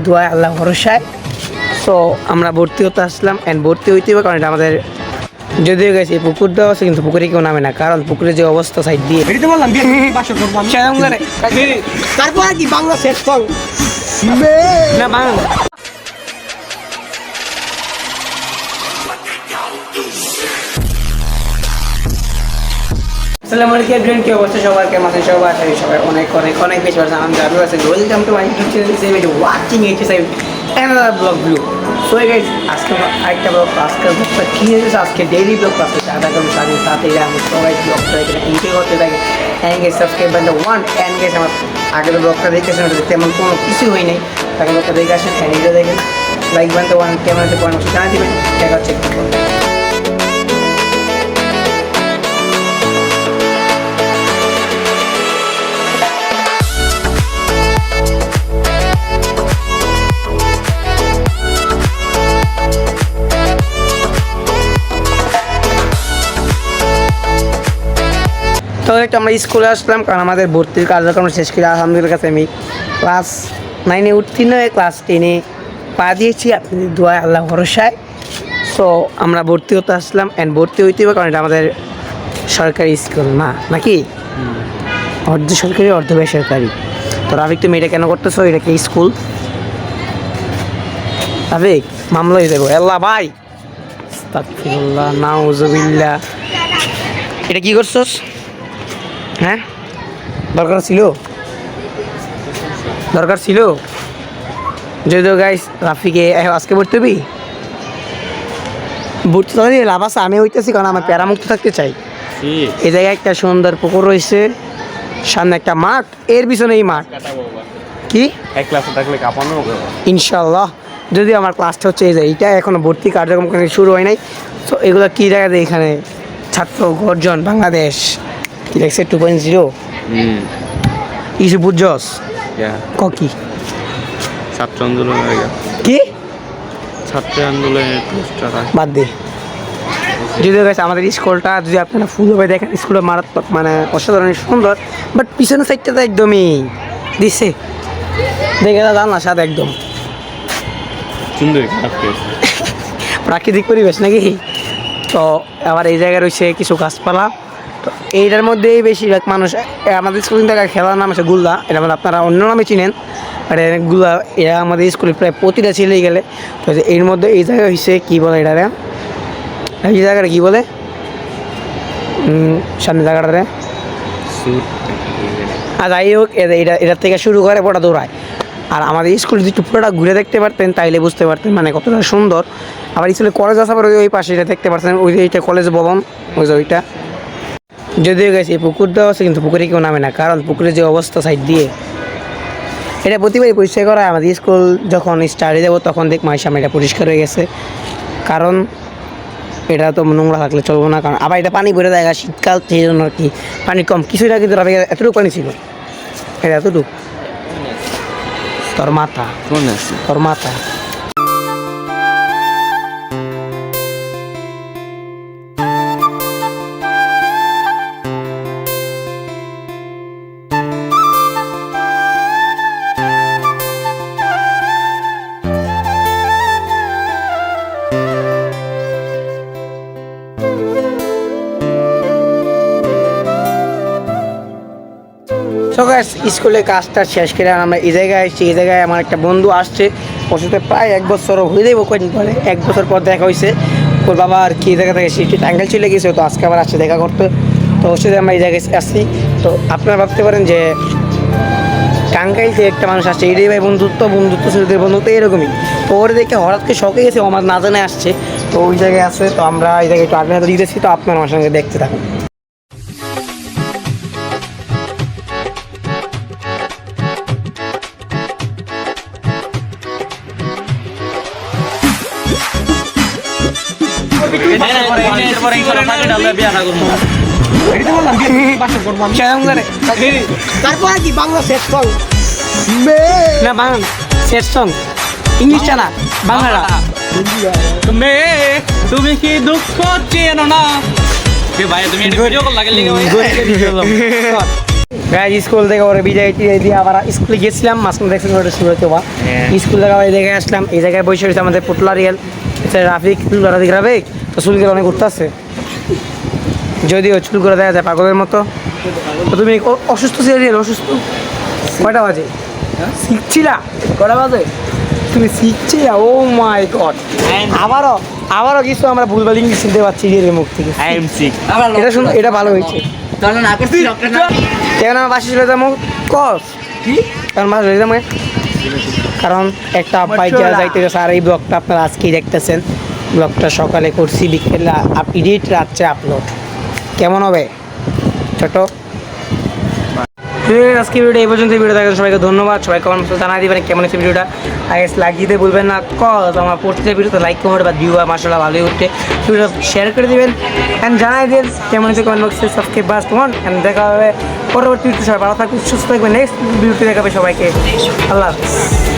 দোয়া আল্লাহ ভরসায়। সো আমরা ভর্তি হতে আসলাম অ্যান্ড ভর্তি হইতে হবে, কারণ এটা আমাদের যদিও গেছে পুকুর দেওয়া আছে, কিন্তু পুকুরে কেউ নামে না, কারণ পুকুরের যে অবস্থা সাইড দিয়ে তারপর আর কি বাংলা সেট সং না বাংলা। আসসালামু আলাইকুম এভরিওয়ান, কি অবস্থা সবার, কেমন আছেন সবাই? আশা করি সবাই অনেক অনেক অনেক বেশি ভালো আছেন। আমি আছেন। Welcome to my YouTube channel save it watching exercise another blog video. So guys, আজকে আরেকটা ব্লগ, আজকের ব্লগটা কী হয়েছে, আজকে ডেইলি ব্লগ আসছে আধা ঘন্টা সাথে সাথে আমি সবাই ব্লগটা এখানে এনজয় করতে থাকি। And guys subscribe button one. And guys আমার আগের ব্লগটা দেখেছেন, ওটা তেমন কোনো কিছু হয় নাই, তাকে ব্লগটা দেখে আসেন অ্যান্ড এটা দেখেন, লাইক বাটন ওয়ান, কেমন আছে পয়েন্ট জানিয়ে দেবেন। দেখা হচ্ছে একটু তো একটা আমরা স্কুলে আসলাম, কারণ আমাদের ভর্তির কার্যক্রম শেষ করে আলহামদুলিল্লাহ কাছে আমি ক্লাস 9-এ উত্তীর্ণ হয়ে ক্লাস 10-এ পা দিয়েছি আপনাদের দোয়া আল্লাহ ভরসায়। সো আমরা ভর্তি হতে আসলাম অ্যান্ড ভর্তি হইতে হবে, কারণ এটা আমাদের সরকারি স্কুল না নাকি, অর্ধ সরকারি অর্ধ বেসরকারি। তো রাফিক, তুমি এটা কেন করতেছো? এটা কি স্কুল? রাফিক মামলা হয়ে যাবো। আল্লাহ ভাই, আস্তাগফিরুল্লাহ, নাউজুবিল্লাহ। এটা কি করছোস? হ্যাঁ, দরকার ছিল যদিও গাইস রাফিকে আজকে ভর্তি হবি, ভর্তি তাহলে লাভ আছে। আমি হইতেছি কারণ আমার প্যারামুক্ত থাকতে চাই। এই জায়গায় একটা সুন্দর পুকুর রয়েছে, সামনে একটা মাঠ, এর পিছনে এই মাঠ কি এক ক্লাসে থাকলে কাঁপানো ইনশাল্লাহ। যদি আমার ক্লাসটা হচ্ছে এই যে এইটা, এখনো ভর্তি কার্যক্রম শুরু হয় নাই। তো এগুলো কী জায়গাতে এখানে ছাত্র গর্জন বাংলাদেশ কি দেখছে 2.0 ইস্যু বুঝছস কি ছাত্র আন্দোলন কি ছাত্র আন্দোলনের বাদ দে। যদিও গেছে আমাদের স্কুলটা যদি আপনারা ফুলভাবে দেখেন, স্কুলটা মারাত্মক, মানে অসাধারণ সুন্দর, বাট পিছনের সাইডটা তো একদমই দিচ্ছে দেখে জানলা সাথে একদম সুন্দর প্রাকৃতিক পরিবেশ নাকি। তো আবার এই জায়গায় রয়েছে কিছু গাছপালা। তো এইটার মধ্যেই বেশিরভাগ মানুষ, আমাদের স্কুল থেকে খেলার নাম আছে গুল্লা, এটা মানে আপনারা অন্য নামে চিনেন, আর গুল্লা এরা আমাদের স্কুলে প্রায় প্রতিটা ছেলেই গেলে। তো এর মধ্যে এই জায়গায় হয়েছে কী বলে এটারে, এই জায়গাটা কী বলে সামনে জায়গাটারে, আর যাই হোক এটার থেকে শুরু করে ওটা দৌড়ায়। আর আমাদের স্কুল যদি একটু পুরোটা ঘুরে দেখতে পারতেন তাইলে বুঝতে পারতেন মানে কতটা সুন্দর। আবার স্কুলে কলেজ আসার পরে ওই পাশে এটা দেখতে পারতেন, ওই যে এইটা কলেজ ভবন, ওই যে ওইটা। যদিও গেছে পুকুর দেওয়া আছে, কিন্তু পুকুরে কেউ নামে না, কারণ পুকুরের যে অবস্থা সাইড দিয়ে, এটা প্রতিবারই পরিষ্কার করা হয়। আমাদের স্কুল যখন স্টার্টে যাবো তখন দেখ মায়ের সামনে এটা পরিষ্কার হয়ে গেছে, কারণ এটা তো নোংরা থাকলে চলবো না। কারণ আবার এটা পানি ভরে দেয়, শীতকাল সেই জন্য আর কি পানি কম। কিছুটা কিন্তু এতটুকু পানি ছিল, এটা এতটুকু তোর মাথা। সো গাইস, স্কুলে কাজটা শেষ করে আমরা এই জায়গায় আসছি। এই জায়গায় আমার একটা বন্ধু আসছে, ওর সাথে প্রায় 1 বছর হয়ে যাবো, কদিন পরে 1 বছর পর দেখা হয়েছে। ওর বাবা আর কি জায়গা থেকে সিটি টাঙ্গাইল চলে গেছে, তো আজকে আবার আসছে দেখা করতে। তো ওর সাথে আমরা এই জায়গায় আসছি। তো আপনারা ভাবতে পারেন যে টাঙ্গাইল থেকে একটা মানুষ আসছে, এটাই ভাই বন্ধুত্ব ছেলেদের বন্ধুত্ব এরকমই। তো ওর দেখে হঠাৎ শখে গেছে, আমার না জানে আসছে, তো ওই জায়গায় আসছে। তো আমরা এই জায়গায় একটু আড্ডা দিতেছি, তো আপনার আমার সঙ্গে দেখতে থাকুন। তারপর কি বাংলা সেট সং না, বাংলা সেট সং ইংলিশটা না, বাংলা। তুমি কি দুঃখ চেনো না ভাই? তুমি ভিডিও কল লাগে গাইজ স্কুল থেকে ওরা বিদায় টিদায় দিয়ে আবার স্কুলে গেছিলাম, মাঝখানে দেখছিলাম ওটা শুরু হতে বা স্কুল থেকে আবার এই জায়গায় আসলাম। এই জায়গায় বসে রয়েছে আমাদের পুটলা রিয়েল, রাফিক রাফিক তো চুলগুলো অনেক ঘুরতে আসছে, যদিও চুল করে দেখা যায় পাগলের মতো। তো তুমি অসুস্থ ছিলে রিয়েল, অসুস্থ কয়টা বাজে শিখছিলা? কয়টা বাজে তুমি শিখছিলা? ও মাই গড, আবারও কিছু আমরা ভুলভাল ইংলিশ শুনতে পাচ্ছি রিয়েলের মুখ থেকে। এটা শুনো, এটা ভালো হয়েছে। কেন আমার বাসি চলে যাবো কস কি কারণ বাসা চলে যাবো, কারণ একটা বাইক যাইতে গেছে। আর এই ব্লগটা আপনারা আজকেই দেখতেছেন, ব্লগটা সকালে করছি, বিকেলে এডিট, রাত্রে আপলোড। কেমন হবে ছোট? আজকে ভিডিওটা এই পর্যন্ত। ভিডিও দেখার সবাইকে ধন্যবাদ। সবাই কমেন্ট জানাই দিবেন কেমন হচ্ছে ভিডিওটা। আগে লাইক দিতে ভুলবেন না, কজ আমার প্রত্যেকটা ভিডিওতে লাইক কমেন্ট বা ভিউ মাসাল্লাহ ভালোই উঠছে। ভিডিওটা শেয়ার করে দিবেন অ্যান্ড জানাই দিন কেমন হচ্ছে কমেন্ট বক্সে সাবস্ক্রাইব বাস তোমার। অ্যান্ড দেখা হবে পরবর্তী ভিডিওতে। সবাই ভালো থাকবে, সুস্থ থাকবে, নেক্সট ভিডিওতে দেখাবে সবাইকে। আল্লাহ হাফিজ।